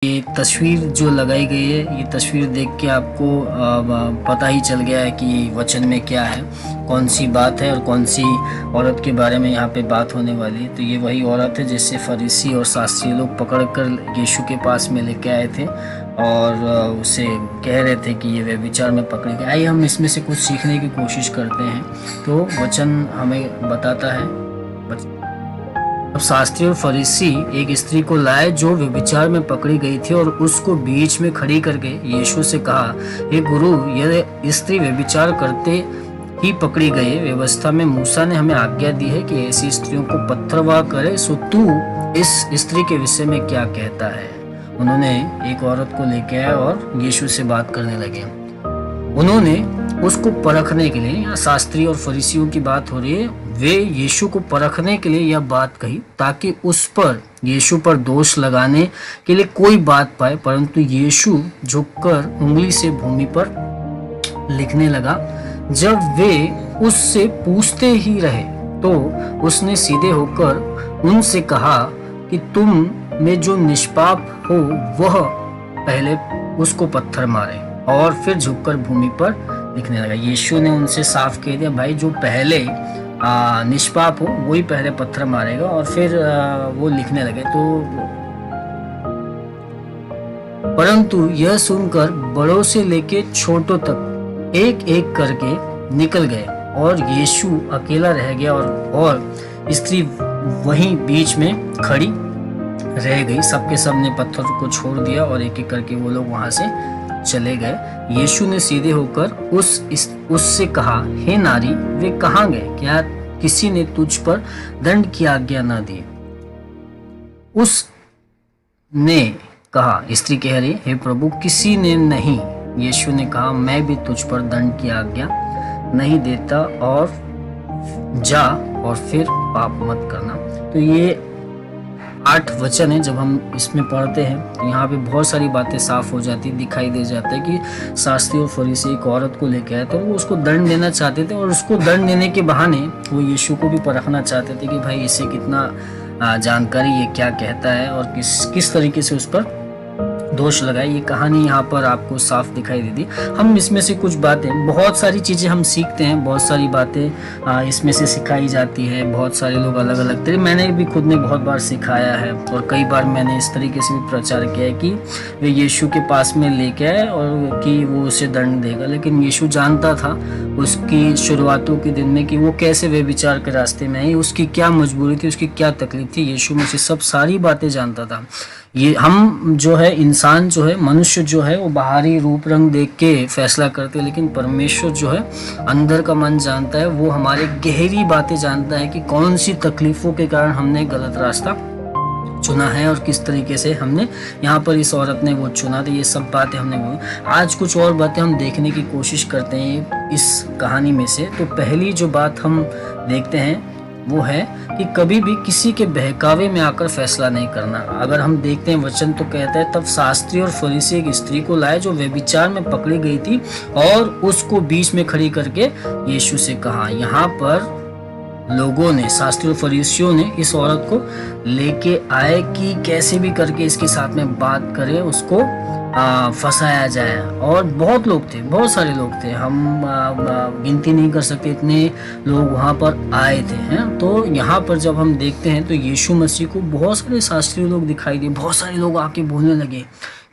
ये तस्वीर जो लगाई गई है, ये तस्वीर देख के आपको पता ही चल गया है कि वचन में क्या है, कौन सी बात है और कौन सी औरत के बारे में यहाँ पे बात होने वाली है। तो ये वही औरत है जिससे फरीसी और शास्त्री लोग पकड़कर यीशु के पास में लेके आए थे और उसे कह रहे थे कि ये व्यभिचार में पकड़े गए। आइए हम इसमें से कुछ सीखने की कोशिश करते हैं। तो वचन हमें बताता है, अब शास्त्री और फरीसी एक स्त्री को लाए जो व्यभिचार में पकड़ी गई थी और उसको बीच में खड़ी करके यीशु से कहा, हे गुरु, यह स्त्री व्यभिचार करते ही पकड़ी गई। व्यवस्था में मूसा ने हमें आज्ञा दी है कि ऐसी स्त्रियों को पत्थरवाह करे, सो तू इस स्त्री के विषय में क्या कहता है। उन्होंने एक औरत को लेके आए और यीशु से बात करने लगे। उन्होंने उसको परखने के लिए, यहाँ शास्त्री और फरीसियों की बात हो रही है, वे यीशु को परखने के लिए यह बात कही ताकि उस पर, यीशु पर दोष लगाने के लिए कोई बात पाए। परंतु यीशु झुककर उंगली से भूमि पर लिखने लगा। जब वे उससे पूछते ही रहे तो उसने सीधे होकर उनसे कहा कि तुम में जो निष्पाप हो वह पहले उसको पत्थर मारे, और फिर झुककर भूमि पर लिखने लगा। यीशु ने उनसे साफ कह दिया, भाई जो पहले निष्पाप हो वही पहले पत्थर मारेगा, और फिर वो लिखने लगे। तो परंतु यह सुनकर बड़ों से लेके छोटों तक एक एक करके निकल गए और यीशु अकेला रह गया और स्त्री वहीं बीच में खड़ी रह गई। सबके सब ने पत्थर को छोड़ दिया और एक एक करके वो लोग वहां से चले गए। यीशु ने सीधे होकर उससे कहा, हे नारी, वे कहाँ गए? क्या किसी ने तुझ पर दंड की आज्ञा न दी? उसने कहा, स्त्री कह रही, हे प्रभु, किसी ने नहीं। यीशु ने कहा, मैं भी तुझ पर दंड की आज्ञा नहीं देता, और जा और फिर पाप मत करना। तो ये 8 वचन है। जब हम इसमें पढ़ते हैं तो यहाँ पे बहुत सारी बातें साफ हो जाती, दिखाई दे जाता है कि शास्त्री और फरीसी एक औरत को लेकर आए तो वो उसको दंड देना चाहते थे, और उसको दंड देने के बहाने वो यीशु को भी परखना चाहते थे कि भाई इसे कितना जानकारी, ये क्या कहता है और किस तरीके से उस पर दोष लगाए। ये कहानी यहाँ पर आपको साफ दिखाई देती। हम इसमें से कुछ बातें, बहुत सारी चीजें हम सीखते हैं, बहुत सारी बातें इसमें से सिखाई जाती है। बहुत सारे लोग अलग अलग तरीके, मैंने भी खुद ने बहुत बार सिखाया है और कई बार मैंने इस तरीके से भी प्रचार किया है कि वे यीशु के पास में लेके आए और कि वो उसे दंड देगा। लेकिन यीशु जानता था उसकी शुरुआतों के दिन में कि वो कैसे व्यभिचार के रास्ते में आई, उसकी क्या मजबूरी थी, उसकी क्या तकलीफ थी। यीशु में से सब सारी बातें जानता था। ये हम जो है, इंसान जो है, मनुष्य जो है, वो बाहरी रूप रंग देख के फैसला करते हैं, लेकिन परमेश्वर जो है अंदर का मन जानता है। वो हमारे गहरी बातें जानता है कि कौन सी तकलीफों के कारण हमने गलत रास्ता चुना है और किस तरीके से हमने, यहाँ पर इस औरत ने वो चुना। तो ये सब बातें हमने वो, आज कुछ और बातें हम देखने की कोशिश करते हैं इस कहानी में से। तो पहली जो बात हम देखते हैं वो है कि कभी भी किसी के बहकावे में आकर फैसला नहीं करना। अगर हम देखते हैं वचन तो कहता है, तब शास्त्री और फरीसी एक स्त्री को लाए जो व्यभिचार में पकड़ी गई थी और उसको बीच में खड़ी करके यीशु से कहा। यहाँ पर लोगों ने, शास्त्री और फरीसियों ने इस औरत को लेके आए कि कैसे भी करके इसके साथ में बात करें, उसको फंसाया जाए। और बहुत लोग थे, बहुत सारे लोग थे, हम गिनती नहीं कर सकते, इतने लोग वहाँ पर आए थे हैं। तो यहाँ पर जब हम देखते हैं तो यीशु मसीह को बहुत सारे शास्त्री लोग दिखाई दिए। बहुत सारे लोग आके बोलने लगे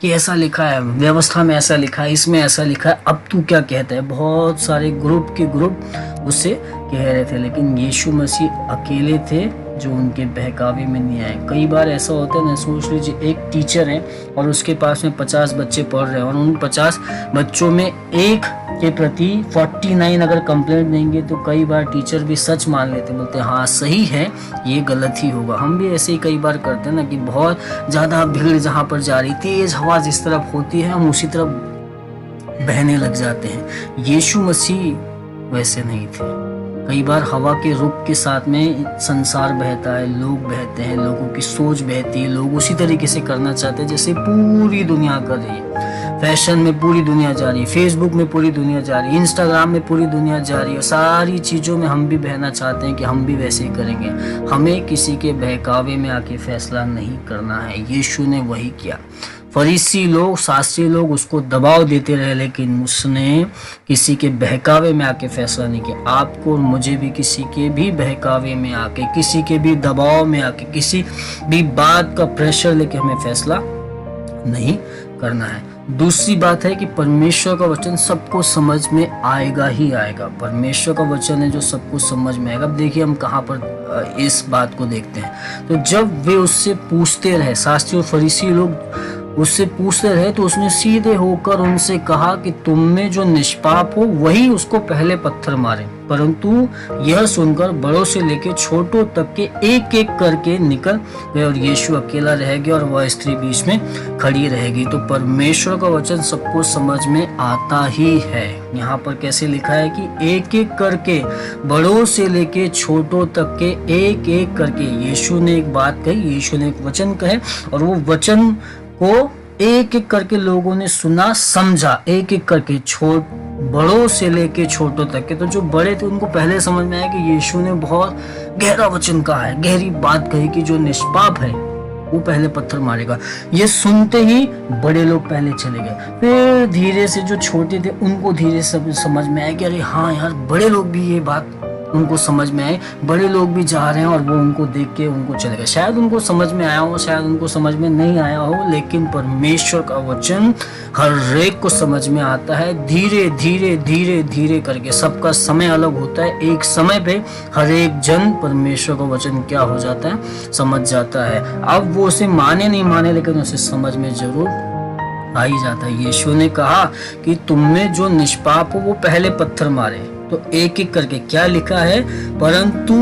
कि ऐसा लिखा है, व्यवस्था में ऐसा लिखा है, इसमें ऐसा लिखा है, अब तू क्या कहता है। बहुत सारे ग्रुप के ग्रुप उससे कह रहे थे, लेकिन यीशु मसीह अकेले थे जो उनके बहकावे में नहीं आए। कई बार ऐसा होता है ना, सोच लीजिए एक टीचर है और उसके पास में 50 बच्चे पढ़ रहे हैं और उन 50 बच्चों में एक के प्रति 49 अगर कंप्लेंट देंगे तो कई बार टीचर भी सच मान लेते, बोलते हाँ सही है, ये गलत ही होगा। हम भी ऐसे ही कई बार करते हैं ना कि बहुत ज़्यादा भीड़ जहाँ पर जा रही, तेज हवा जिस तरफ होती है, हम उसी तरफ बहने लग जाते हैं। यीशु मसीह वैसे नहीं थे। कई बार हवा के रुख के साथ में संसार बहता है, लोग बहते हैं, लोगों की सोच बहती है, लोग उसी तरीके से करना चाहते हैं जैसे पूरी दुनिया कर रही है। फैशन में पूरी दुनिया जा रही है, फेसबुक में पूरी दुनिया जा रही है, इंस्टाग्राम में पूरी दुनिया जा रही है। सारी चीज़ों में हम भी बहना चाहते हैं कि हम भी वैसे ही करेंगे। हमें किसी के बहकावे में आके फैसला नहीं करना है। यीशु ने वही किया। फरीसी लोग, शास्त्री लोग उसको दबाव देते रहे, लेकिन उसने किसी के बहकावे में आके फैसला नहीं किया। आपको और मुझे भी किसी के भी बहकावे में आके, किसी के भी दबाव में आके, किसी भी बात का प्रेशर लेके हमें फैसला नहीं करना है। दूसरी बात है कि परमेश्वर का वचन सबको समझ में आएगा ही आएगा। परमेश्वर का वचन है जो सबको समझ में आएगा। अब देखिए हम कहाँ पर इस बात को देखते हैं। तो जब वे उससे पूछते रहे, शास्त्री और फरीसी लोग उससे पूछते रहे, तो उसने सीधे होकर उनसे कहा कि तुम में जो निष्पाप हो वही उसको पहले पत्थर मारे। परंतु यह सुनकर बड़ों से लेकर छोटों तक के एक एक करके निकल गए और यीशु अकेला रह गया और वह स्त्री बीच में खड़ी रहेगी। तो परमेश्वर का वचन सबको समझ में आता ही है। यहाँ पर कैसे लिखा है कि एक एक करके, बड़ों से लेके छोटों तक के एक एक करके। यीशु ने एक बात कही, यीशु ने एक वचन कहे और वो वचन को एक एक करके लोगों ने सुना, समझा, एक एक करके, बड़ों से लेके छोटों तक के। तो जो बड़े थे उनको पहले समझ में आया कि यीशु ने बहुत गहरा वचन कहा है, गहरी बात कही कि जो निष्पाप है वो पहले पत्थर मारेगा। ये सुनते ही बड़े लोग पहले चले गए। फिर धीरे से जो छोटे थे उनको धीरे से समझ में आया कि अरे हाँ यार, बड़े लोग भी ये बात उनको समझ में आए, बड़े लोग भी जा रहे हैं, और वो उनको देख के उनको चले गए। शायद उनको समझ में आया हो, शायद उनको समझ में नहीं आया हो, लेकिन परमेश्वर का वचन हर एक को समझ में आता है। धीरे धीरे धीरे धीरे करके, सबका समय अलग होता है। एक समय पे हर एक जन परमेश्वर का वचन क्या हो जाता है, समझ जाता है। अब वो उसे माने नहीं माने, लेकिन उसे समझ में जरूर आ ही जाता है। यीशु ने कहा कि तुम में जो निष्पाप हो वो पहले पत्थर मारे। तो एक एक करके क्या लिखा है, परंतु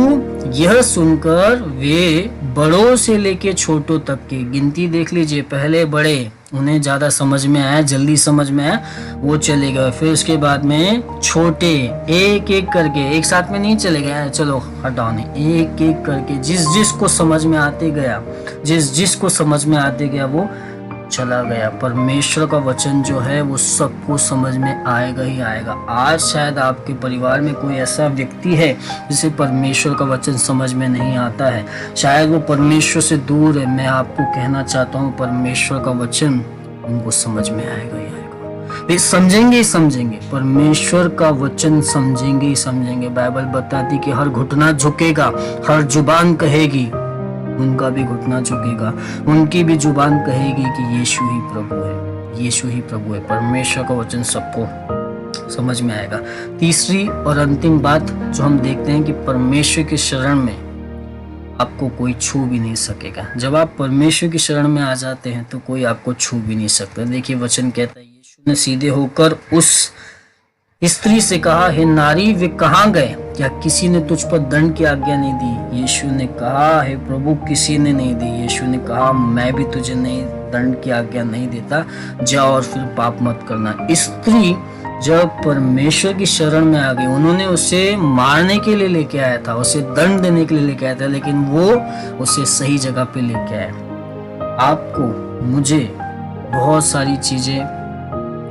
यह सुनकर वे बड़ों से लेके छोटों तक की, गिनती देख लीजिए, पहले बड़े, उन्हें ज्यादा समझ में आया, जल्दी समझ में आया, वो चले गए। फिर उसके बाद में छोटे, एक एक करके, एक साथ में नहीं चले गए, चलो हटाओ नहीं, एक एक करके, जिस जिस को समझ में आते गया, जिस जिस को समझ में आते गया वो चला गया। परमेश्वर का वचन जो है वो सबको समझ में आएगा ही आएगा। आज शायद आपके परिवार में कोई ऐसा व्यक्ति है जिसे परमेश्वर का वचन समझ में नहीं आता है, शायद वो परमेश्वर से दूर है। मैं आपको कहना चाहता हूँ, परमेश्वर का वचन उनको समझ में आएगा ही आएगा। वे समझेंगे ही समझेंगे, परमेश्वर का वचन समझेंगे ही समझेंगे। बाइबल बताती कि हर घुटना झुकेगा, हर जुबान कहेगी, उनका भी घुटना झुकेगा, उनकी भी जुबान कहेगी कि यीशु ही प्रभु है, यीशु ही प्रभु है। परमेश्वर का वचन सबको समझ में आएगा। तीसरी और अंतिम बात जो हम देखते हैं कि परमेश्वर की शरण में आपको कोई छू भी नहीं सकेगा। जब आप परमेश्वर की शरण में आ जाते हैं तो कोई आपको छू भी नहीं सकता। देखिए वचन कहता है, यीशु ने सीधे होकर उस स्त्री से कहा, हे नारी, वे कहाँ गए? क्या किसी ने तुझ पर दंड की आज्ञा नहीं दी? यीशु ने कहा, हे प्रभु, किसी ने नहीं दी। यीशु ने कहा, मैं भी तुझे नहीं दंड की आज्ञा नहीं देता, जा और फिर पाप मत करना। स्त्री जब परमेश्वर की शरण में आ गई, उन्होंने उसे मारने के लिए लेके आया था, उसे दंड देने के लिए लेके आया था, लेकिन वो उसे सही जगह पे लेके आया। आपको, मुझे बहुत सारी चीजें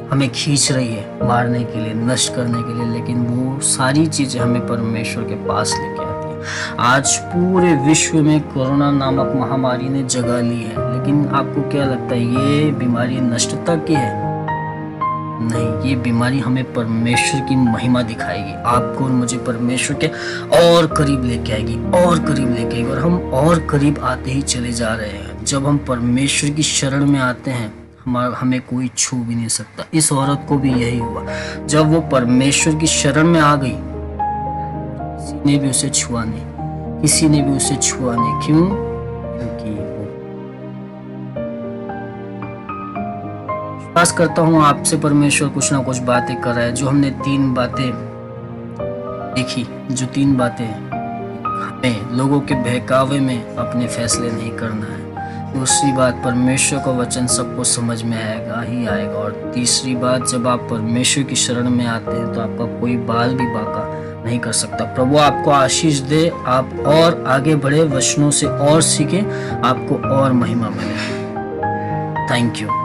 हमें खींच रही है मारने के लिए, नष्ट करने के लिए, लेकिन वो सारी चीजें हमें परमेश्वर के पास लेके आती है। आज पूरे विश्व में कोरोना नामक महामारी ने जगह ली है, लेकिन आपको क्या लगता है ये बीमारी नष्टता की है? नहीं, ये बीमारी हमें परमेश्वर की महिमा दिखाएगी, आपको और मुझे परमेश्वर के और करीब लेके आएगी, और करीब लेके आएगी, और हम और करीब आते ही चले जा रहे हैं। जब हम परमेश्वर की शरण में आते हैं, हमें कोई छू भी नहीं सकता। इस औरत को भी यही हुआ, जब वो परमेश्वर की शरण में आ गई, किसी ने भी उसे छुआ नहीं, किसी ने भी उसे छुआ नहीं। क्यों? क्योंकि वो, विश्वास करता हूँ आपसे परमेश्वर कुछ ना कुछ बातें कर रहा है। जो हमने 3 बातें देखी, जो 3 बातें, हमें लोगों के बहकावे में अपने फैसले नहीं करना है। दूसरी बात, परमेश्वर का वचन सबको समझ में आएगा ही आएगा। और तीसरी बात, जब आप परमेश्वर की शरण में आते हैं तो आपका कोई बाल भी बाका नहीं कर सकता। प्रभु आपको आशीष दे, आप और आगे बढ़े, वचनों से और सीखें, आपको और महिमा मिले। Thank you.